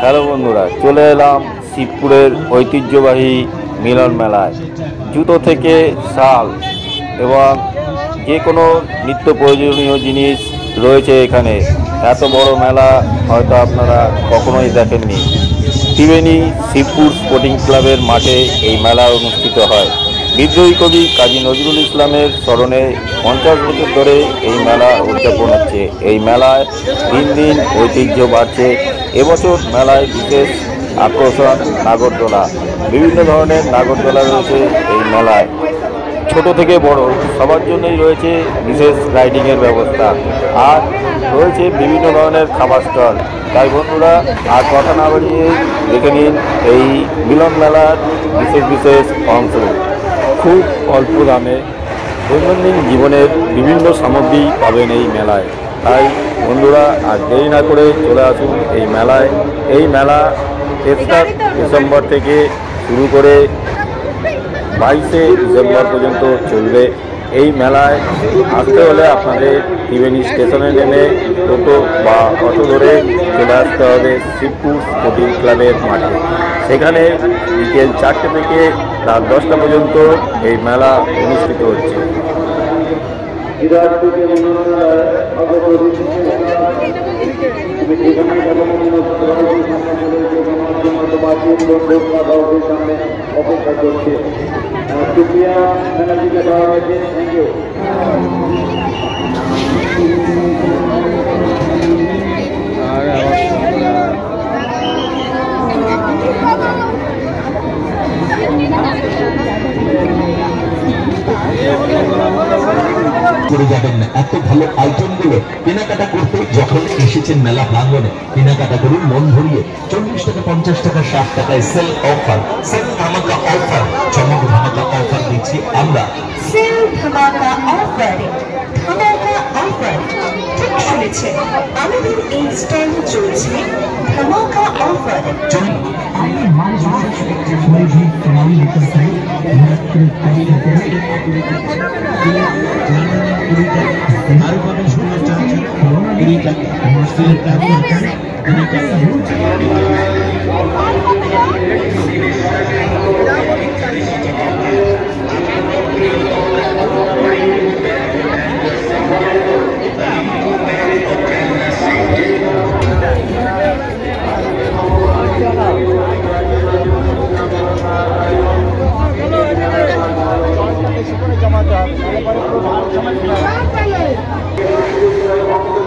Hello বন্ধুরা, চলে এলাম শিবপুরের ঐতিহ্যবাহী মিলন মেলায়। জুতো থেকে শাল এবং যে কোনো নিত্য প্রয়োজনীয় জিনিস রয়েছে এখানে। এত বড় মেলা হয়তো আপনারা কখনোই দেখেননি। ত্রিবেণী শিবপুর স্পোর্টিং ক্লাবের মাঠে এই মেলা অনুষ্ঠিত হয়। বিদ্রোহী কবি কাজী নজরুল ইসলামের স্মরণে 50 বছর ধরে এই মেলা উদযাপন হচ্ছে। এই মেলায় দিন দিন ঐতিহ্য বাড়ছে। এবছর মেলায় বিশেষ আকর্ষণ নাগরদোলা। বিভিন্ন ধরনের নাগরদোলা রয়েছে এই মেলায়। ছোট থেকে বড় সবার জন্যই রয়েছে বিশেষ রাইডিংয়ের ব্যবস্থা, আর রয়েছে বিভিন্ন ধরনের খাবার স্টল। তাই বন্ধুরা, আর কথা না বাড়িয়ে দেখে নিন এই মিলন মেলার বিশেষ বিশেষ অংশ। খুব অল্প দামে দৈনন্দিন জীবনের বিভিন্ন সামগ্রী পাবেন এই মেলায়। তাই বন্ধুরা, আর দেরি না করে চলে আসুন এই মেলায়। এই মেলা 1 ডিসেম্বর থেকে শুরু করে 22 ডিসেম্বর পর্যন্ত চলবে। এই মেলায় আসতে হলে আপনাদের ত্রিবেণী স্টেশনে নেমে টোটো বা অটো ধরে চলে আসতে হবে শিবপুর স্পোর্টিং ক্লাবের মাঠে। সেখানে বিকেল 4টে থেকে রাত 10টা পর্যন্ত এই মেলা অনুষ্ঠিত হচ্ছে। অপেক্ষা করছে সুপ্রিয়া ব্যানার্জিকে দেওয়া হয়েছে। Thank you. করে যাবেন না, এত ভালো আইটেম গুলো কেনাকাটা করতে যখন এসেছেন মেলা প্রাঙ্গণে কেনাকাটা করুন মন ভরিয়ে। 40 টাকা, 50 টাকা, 60 টাকায় সেল অফার, সেল ধামাকা অফার, চমক ধামাকা অফার দিচ্ছি আমরা। সেল ধামাকা অফার, ধামাকা অফার, ঠিক শুনেছেন, আমাদের এই স্টলে চলছে ধামাকা অফার। আরো পাবেন সোনার চার্জার, মাস্টারের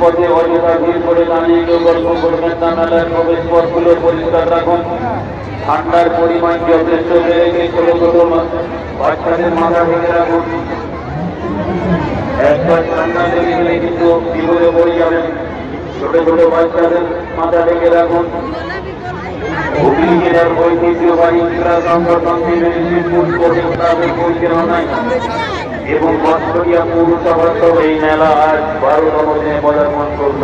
পথে অযথা ভিড় করে দাঁড়িয়ে কেউ গল্প করবেন না। মেলার প্রবেশ পথগুলো পরিষ্কার রাখুন। ঠান্ডার পরিমাণ যথেষ্ট বেড়ে গিয়ে ছোট ছোট বাচ্চাদের মাথা ঢেকে রাখুন। একবার ঠান্ডা লেগে গেলে কিন্তু বিপদে পড়ে যাবেন। ছোট ছোট বাচ্চাদের মাথা ঢেকে রাখুন। হুগলি জেলার ঐতিহ্যবাহী ক্রীড়া সংগঠন ত্রিবেণী শিবপুর স্পোর্টিং ক্লাবের পরিচালনায় এবং বাঁশবেড়িয়া পৌরসভার সহ এই মেলা আজ 12তম দিনে পদার্পণ করল।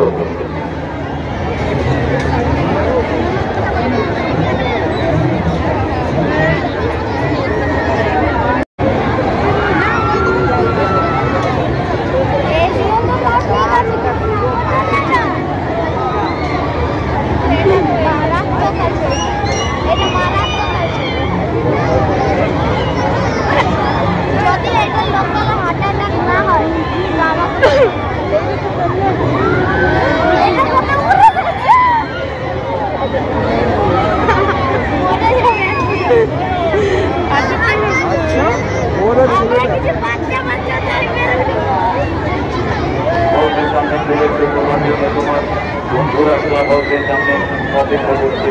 বন্ধুরা ক্লাবের সামনে অপেক্ষা করছে।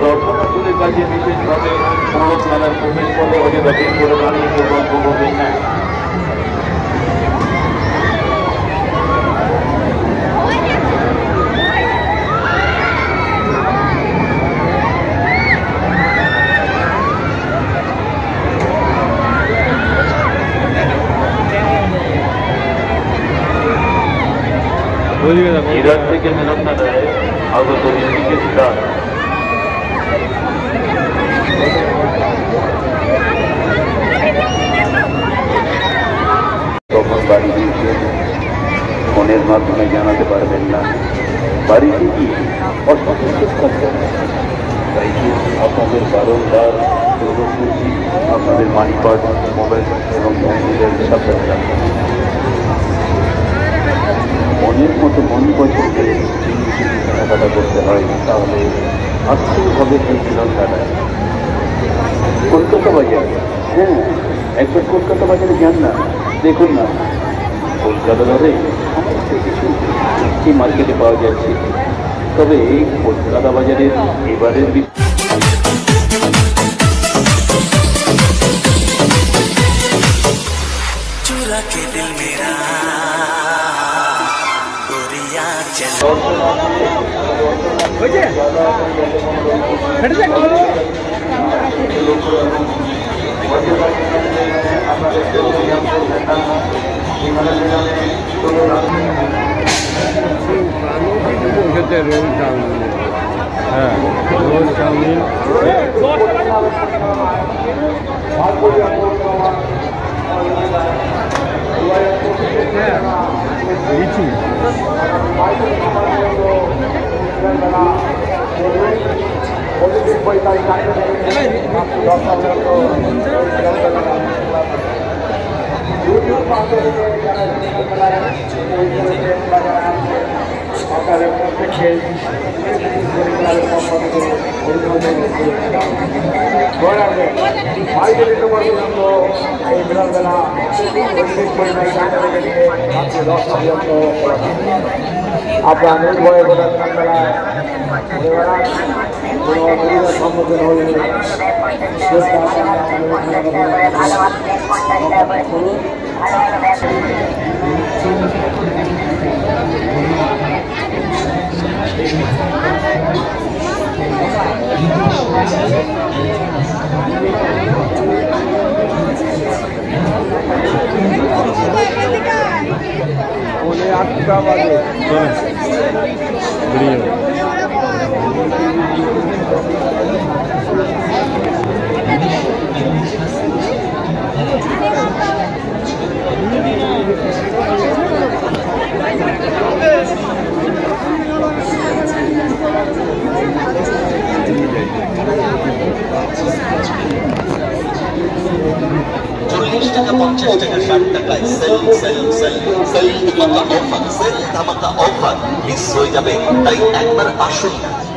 দর্শনার্থীদের কাছে বিশেষভাবে পৌর মেলার প্রবেশ পথে অযথা ভিড় করে দাঁড়িয়ে কেউ গল্প করবেন না। ইরান থেকে মিলন মেলায় আগত চিকিৎসা তখন বাড়ি দিয়েছে ফোনের মাধ্যমে জানাতে পারবেন না, বাড়িতে গিয়ে অসন্তোষ করবেন। তাই আপনাদের বারংবার অনুরোধ করছি, আপনাদের মানি পার্স, মোবাইল এবং ব্যাংকের সাবধানে রাখবেন। মনের মতো মন পছন্দের কেনাকাটা করতে হয়, তাহলে আসতেই হবে এই মিলন মেলায়। কলকাতা বাজার, হ্যাঁ, একবার কলকাতা বাজারে যান না, দেখুন না কলকাতা ধরে সমস্ত কিছু এই মার্কেটে পাওয়া যাচ্ছে। তবে এই কলকাতা বাজারের এবারের चुरा के दिल मेरा गोरिया चल রোল চাউমিন লিচু আপনার নির্ভয়ে মেলায় সম্মুখীন হলেন পৌনে 8টা বাজে বেরিয়ে টাকা 50 টাকা 60 টাকায় সেল ধামাকা অফার মিস হয়ে যাবে। তাই একবার আসুন,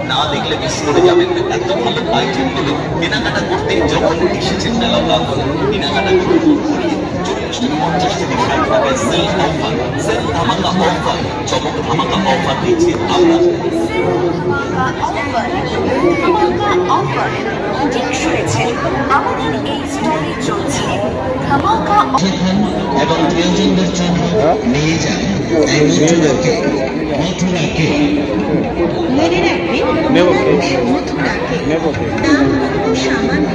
না দেখলে মিস করে যাবেন এত ভালো আইটেমগুলো। কেনাকাটা করতে যখন এসেছেন মেলা প্রাঙ্গণে, কেনাকাটা করুন ঘুরিয়ে 40 থেকে 50 থেকে 60 টাকায় সেল ধামাকা অফার, চমক ধামাকা অফার দিচ্ছি আমরা। আমাদের এই স্টলে চলছে ধামাকা এবং প্রিয়জনদের জন্য নিয়ে যান মথুরাকে। মনে রাখবেন মথুরাকে দাম ও সামান্য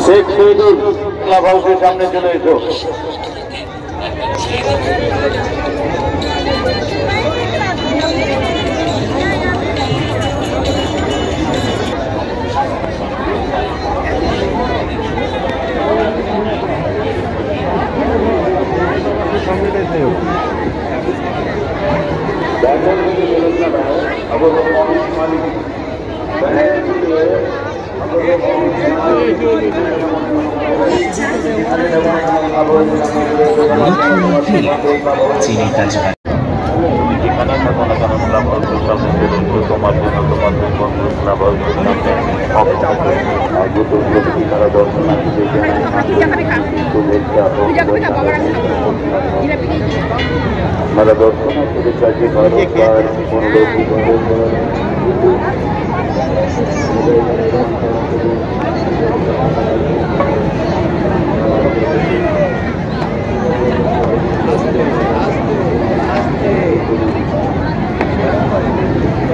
শেখ শহীদুল ক্লাব হাউসের সামনে চলে এসো। চিনি কাজ এখানে থাকো না কেন ক্লাব হাউসের সামনে চলে তোমার জন্য তোমাদের বন্ধু ক্লাব হাউসের সামনে বোতলগুলো তারা দর্শনার্থীদের শুভেচ্ছা আপনারা দর্শনার্থীদের কাছে বারবার অনুরোধ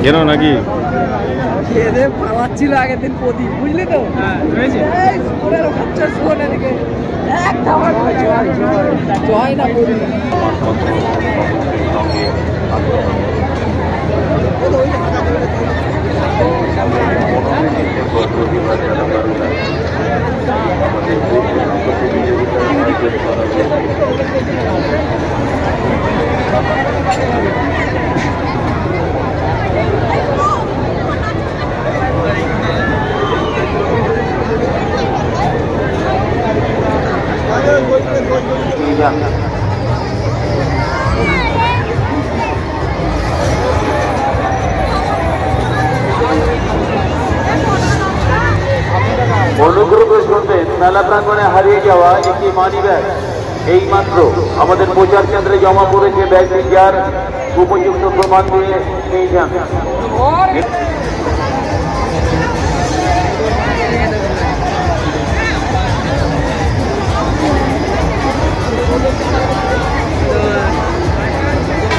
কেন নাকি এদের পালাচ্ছিল আগের দিন প্রদীপ, বুঝলি তো? এই শুয়োরের বাচ্চা শুয়োর এদিকে এক ধাওয়া জয় না প্রদীপ। অনুগ্রহ করবেন, মেলা প্রাঙ্গণে হারিয়ে যাওয়া একটি মানি ব্যাগ এই মাত্র আমাদের প্রচার কেন্দ্রে জমা পড়েছে। ব্যাগটি যার উপযুক্ত প্রমাণ দিয়ে নিয়ে যান।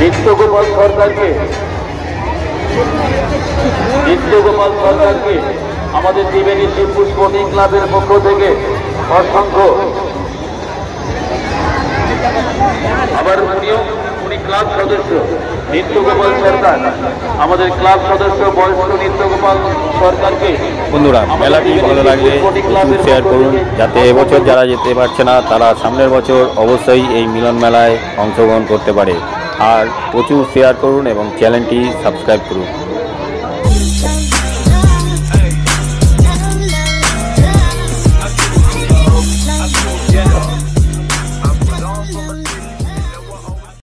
নিত্যগোপাল সরকারকে আমাদের ত্রিবেণী শিবপুর স্পোর্টিং ক্লাবের পক্ষ থেকে অসংখ্য, আবার উনি ক্লাব সদস্য নিত্যগোপাল সরকার, আমাদের ক্লাব সদস্য বয়স্ক নিত্যগোপাল সরকারকে। বন্ধুরা, মেলাটি ভালো লাগলে শেয়ার করুন, যাতে এবছর যারা যেতে পারছে না তারা সামনের বছর অবশ্যই এই মিলন মেলায় অংশগ্রহণ করতে পারে। আর প্রচুর শেয়ার করুন এবং চ্যানেলটি সাবস্ক্রাইব করুন।